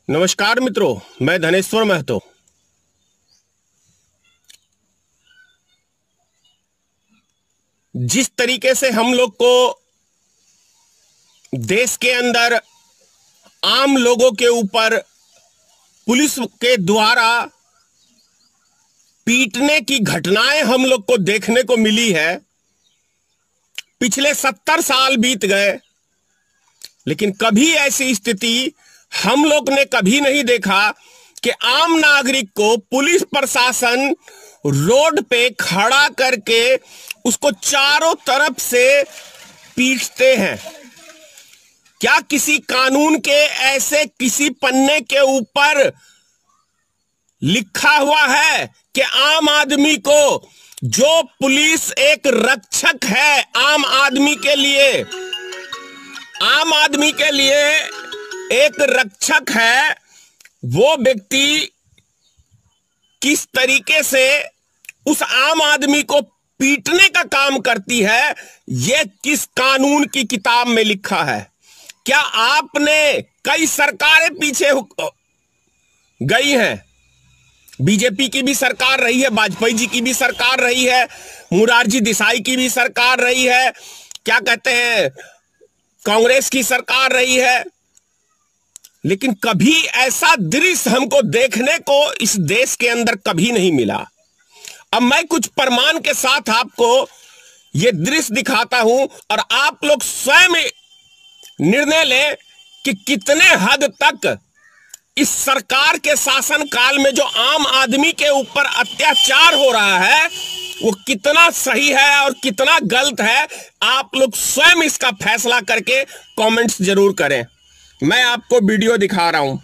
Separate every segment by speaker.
Speaker 1: नमस्कार मित्रों, मैं धनेश्वर महतो। जिस तरीके से हम लोग को देश के अंदर आम लोगों के ऊपर पुलिस के द्वारा पीटने की घटनाएं हम लोग को देखने को मिली है, पिछले 70 साल बीत गए, लेकिन कभी ऐसी स्थिति हम लोग ने कभी नहीं देखा कि आम नागरिक को पुलिस प्रशासन रोड पे खड़ा करके उसको चारों तरफ से पीटते हैं। क्या किसी कानून के ऐसे किसी पन्ने के ऊपर लिखा हुआ है कि आम आदमी को, जो पुलिस एक रक्षक है आम आदमी के लिए एक रक्षक है, वो व्यक्ति किस तरीके से उस आम आदमी को पीटने का काम करती है, ये किस कानून की किताब में लिखा है? क्या आपने, कई सरकारें पीछे गई हैं, बीजेपी की भी सरकार रही है, वाजपेयी जी की भी सरकार रही है, मोरारजी देसाई की भी सरकार रही है, क्या कहते हैं, कांग्रेस की सरकार रही है, लेकिन कभी ऐसा दृश्य हमको देखने को इस देश के अंदर कभी नहीं मिला। अब मैं कुछ प्रमाण के साथ आपको यह दृश्य दिखाता हूं और आप लोग स्वयं निर्णय लें कि कितने हद तक इस सरकार के शासन काल में जो आम आदमी के ऊपर अत्याचार हो रहा है वो कितना सही है और कितना गलत है। आप लोग स्वयं इसका फैसला करके कमेंट्स जरूर करें। मैं आपको वीडियो दिखा रहा हूं,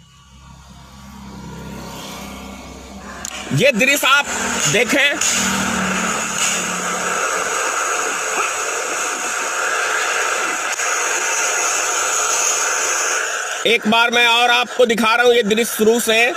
Speaker 1: ये दृश्य आप देखें। एक बार मैं और आपको दिखा रहा हूं ये दृश्य शुरू से।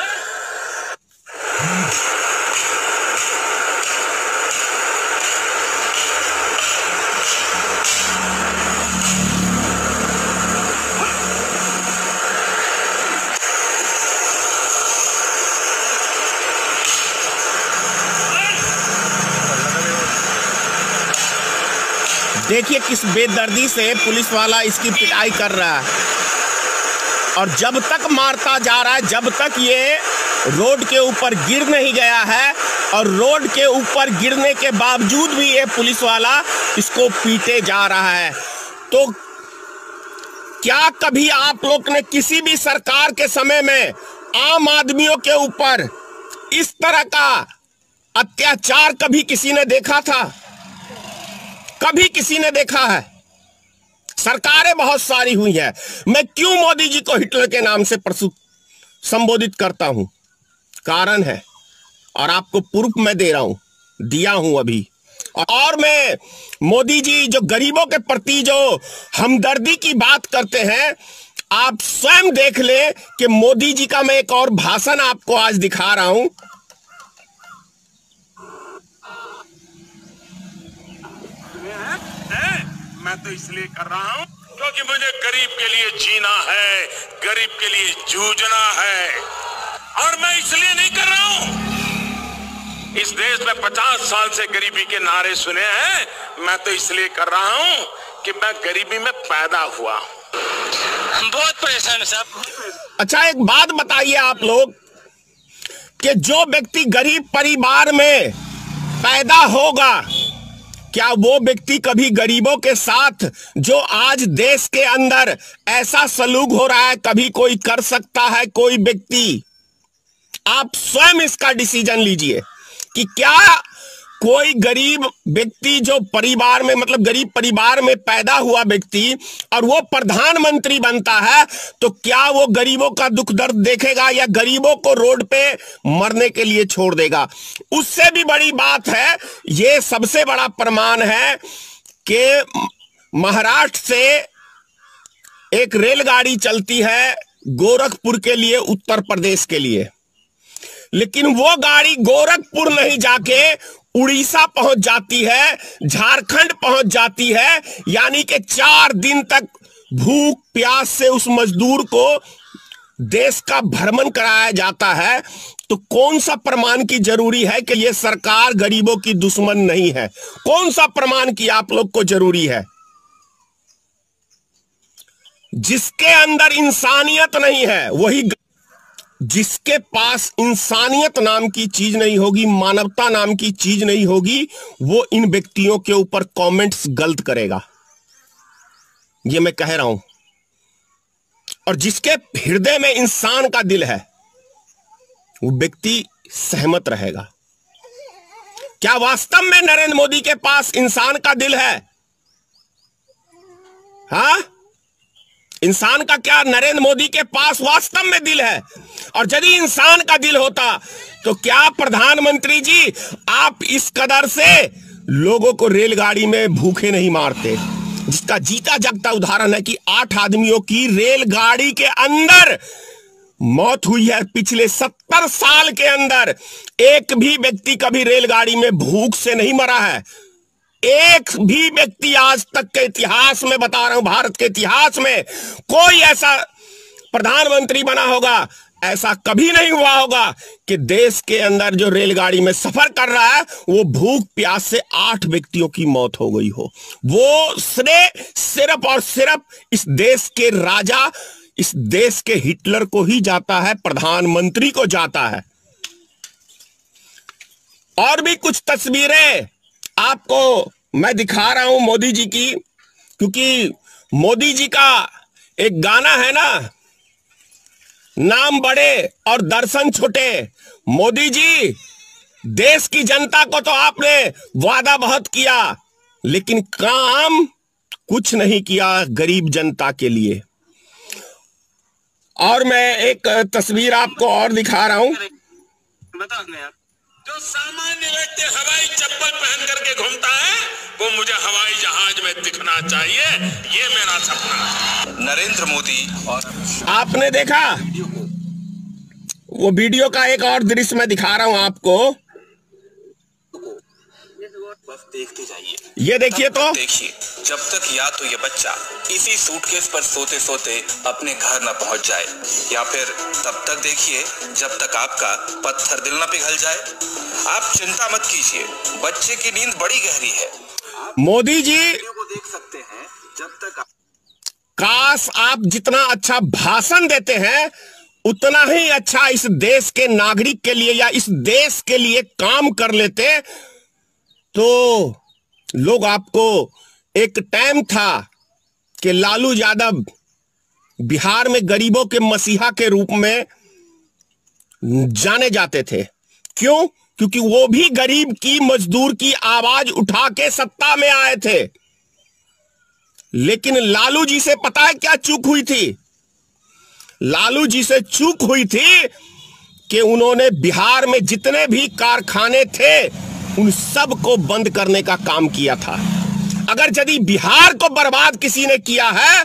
Speaker 1: देखिए किस बेदर्दी से पुलिस वाला इसकी पिटाई कर रहा है, और जब तक मारता जा रहा है, जब तक ये रोड के ऊपर गिर नहीं गया है, और रोड के ऊपर गिरने के बावजूद भी ये पुलिस वाला इसको पीटे जा रहा है। तो क्या कभी आप लोग ने किसी भी सरकार के समय में आम आदमियों के ऊपर इस तरह का अत्याचार कभी किसी ने देखा था? कभी किसी ने देखा है? सरकारें बहुत सारी हुई है। मैं क्यों मोदी जी को हिटलर के नाम से संबोधित करता हूं? कारण है, और आपको प्रूफ मैं दे रहा हूं, दिया हूं अभी। और मैं, मोदी जी जो गरीबों के प्रति जो हमदर्दी की बात करते हैं, आप स्वयं देख ले कि मोदी जी का मैं एक और भाषण आपको आज दिखा रहा हूं।
Speaker 2: मैं तो इसलिए कर रहा हूं क्योंकि मुझे गरीब के लिए जीना है, गरीब के लिए जूझना है, और मैं इसलिए नहीं कर रहा हूं। इस देश में 50 साल से गरीबी के नारे सुने हैं, मैं तो इसलिए कर रहा हूं कि मैं गरीबी में पैदा हुआ। हम बहुत परेशान हैं साहब।
Speaker 1: अच्छा, एक बात बताइए आप लोग कि जो व्यक्ति गरीब परिवार में पैदा होगा, क्या वो व्यक्ति कभी गरीबों के साथ, जो आज देश के अंदर ऐसा सलूक हो रहा है, कभी कोई कर सकता है? कोई व्यक्ति, आप स्वयं इसका डिसीजन लीजिए कि क्या कोई गरीब व्यक्ति जो परिवार में, मतलब गरीब परिवार में पैदा हुआ व्यक्ति, और वो प्रधानमंत्री बनता है, तो क्या वो गरीबों का दुख दर्द देखेगा या गरीबों को रोड पे मरने के लिए छोड़ देगा? उससे भी बड़ी बात है, ये सबसे बड़ा प्रमाण है कि महाराष्ट्र से एक रेलगाड़ी चलती है गोरखपुर के लिए, उत्तर प्रदेश के लिए, लेकिन वो गाड़ी गोरखपुर नहीं जाके उड़ीसा पहुंच जाती है, झारखंड पहुंच जाती है। यानी कि 4 दिन तक भूख प्यास से उस मजदूर को देश का भ्रमण कराया जाता है, तो कौन सा प्रमाण की जरूरी है कि यह सरकार गरीबों की दुश्मन नहीं है? कौन सा प्रमाण की आप लोग को जरूरी है? जिसके अंदर इंसानियत नहीं है, वही जिसके पास इंसानियत नाम की चीज नहीं होगी, मानवता नाम की चीज नहीं होगी, वो इन व्यक्तियों के ऊपर कमेंट्स गलत करेगा। ये मैं कह रहा हूं। और जिसके हृदय में इंसान का दिल है, वो व्यक्ति सहमत रहेगा। क्या वास्तव में नरेंद्र मोदी के पास इंसान का दिल है? हाँ, इंसान का क्या नरेंद्र मोदी के पास वास्तव में दिल है? और यदि इंसान का दिल होता तो क्या प्रधानमंत्री जी आप इस कदर से लोगों को रेलगाड़ी में भूखे नहीं मारते? जिसका जीता जागता उदाहरण है कि 8 आदमियों की रेलगाड़ी के अंदर मौत हुई है। पिछले 70 साल के अंदर एक भी व्यक्ति कभी रेलगाड़ी में भूख से नहीं मरा है। एक भी व्यक्ति आज तक के इतिहास में, बता रहा हूं, भारत के इतिहास में कोई ऐसा प्रधानमंत्री बना होगा, ऐसा कभी नहीं हुआ होगा कि देश के अंदर जो रेलगाड़ी में सफर कर रहा है वो भूख प्यास से 8 व्यक्तियों की मौत हो गई हो। वो श्रेय सिर्फ और सिर्फ इस देश के राजा, इस देश के हिटलर को ही जाता है, प्रधानमंत्री को जाता है। और भी कुछ तस्वीरें आपको मैं दिखा रहा हूं मोदी जी की, क्योंकि मोदी जी का एक गाना है ना, नाम बड़े और दर्शन छोटे। मोदी जी, देश की जनता को तो आपने वादा बहुत किया, लेकिन काम कुछ नहीं किया गरीब जनता के लिए। और मैं एक तस्वीर आपको और दिखा रहा हूं।
Speaker 2: जो सामान्य व्यक्ति हवाई चप्पल पहन करके घूमता है, वो मुझे हवाई जहाज में दिखना चाहिए। ये मेरा सपना है। नरेंद्र मोदी। और
Speaker 1: आपने देखा वो वीडियो का एक और दृश्य मैं दिखा रहा हूं आपको,
Speaker 2: बस देखते जाइए।
Speaker 1: ये देखिए, तो
Speaker 2: देखिए, जब तक या तो ये बच्चा इसी सूटकेस पर सोते सोते अपने घर न पहुंच जाए, या फिर तब तक देखिए जब तक आपका पत्थर दिल न पिघल जाए। आप चिंता मत कीजिए, बच्चे की नींद बड़ी गहरी है।
Speaker 1: मोदी जी
Speaker 2: को देख सकते हैं जब तक
Speaker 1: काश आप जितना अच्छा भाषण देते हैं उतना ही अच्छा इस देश के नागरिक के लिए या इस देश के लिए काम कर लेते, तो लोग आपको, एक टाइम था कि लालू यादव बिहार में गरीबों के मसीहा के रूप में जाने जाते थे। क्यों? क्योंकि वो भी गरीब की, मजदूर की आवाज उठा के सत्ता में आए थे। लेकिन लालू जी से पता है क्या चूक हुई थी? लालू जी से चूक हुई थी कि उन्होंने बिहार में जितने भी कारखाने थे उन सब को बंद करने का काम किया था। अगर यदि बिहार को बर्बाद किसी ने किया है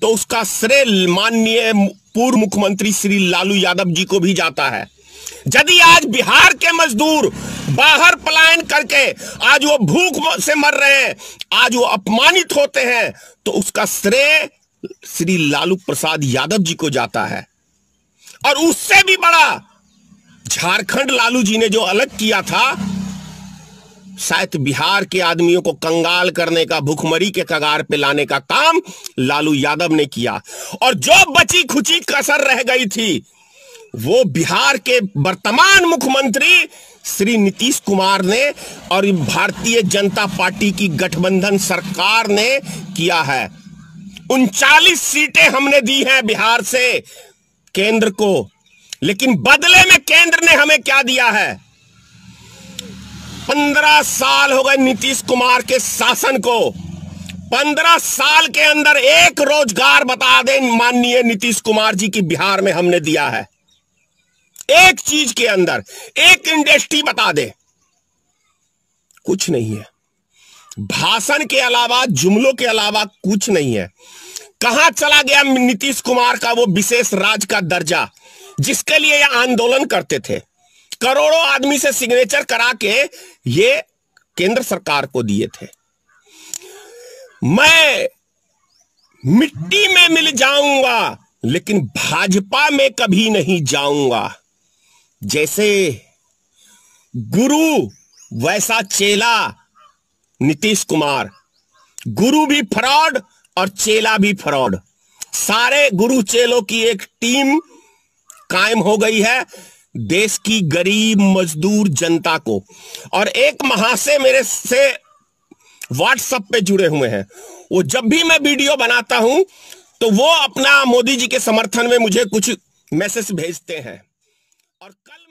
Speaker 1: तो उसका श्रेय माननीय पूर्व मुख्यमंत्री श्री लालू यादव जी को भी जाता है। यदि आज बिहार के मजदूर बाहर पलायन करके आज वो भूख से मर रहे हैं, आज वो अपमानित होते हैं, तो उसका श्रेय श्री लालू प्रसाद यादव जी को जाता है। और उससे भी बड़ा झारखंड लालू जी ने जो अलग किया था, शायद बिहार के आदमियों को कंगाल करने का, भूखमरी के कगार पे लाने का काम लालू यादव ने किया। और जो बची खुची कसर रह गई थी वो बिहार के वर्तमान मुख्यमंत्री श्री नीतीश कुमार ने और भारतीय जनता पार्टी की गठबंधन सरकार ने किया है। 39 सीटें हमने दी हैं बिहार से केंद्र को, लेकिन बदले में केंद्र ने हमें क्या दिया है? 15 साल हो गए नीतीश कुमार के शासन को। 15 साल के अंदर एक रोजगार बता दें माननीय नीतीश कुमार जी की बिहार में हमने दिया है। एक चीज के अंदर एक इंडस्ट्री बता दे, कुछ नहीं है। भाषण के अलावा, जुमलों के अलावा कुछ नहीं है। कहां चला गया नीतीश कुमार का वो विशेष राज्य का दर्जा जिसके लिए ये आंदोलन करते थे? करोड़ों आदमी से सिग्नेचर करा के ये केंद्र सरकार को दिए थे। मैं मिट्टी में मिल जाऊंगा लेकिन भाजपा में कभी नहीं जाऊंगा। जैसे गुरु वैसा चेला नीतीश कुमार, गुरु भी फ्रॉड और चेला भी फ्रॉड। सारे गुरु चेलों की एक टीम कायम हो गई है देश की गरीब मजदूर जनता को। और एक महाशय मेरे से व्हाट्सएप पे जुड़े हुए हैं, वो जब भी मैं वीडियो बनाता हूं तो वो अपना मोदी जी के समर्थन में मुझे कुछ मैसेज भेजते हैं। और कल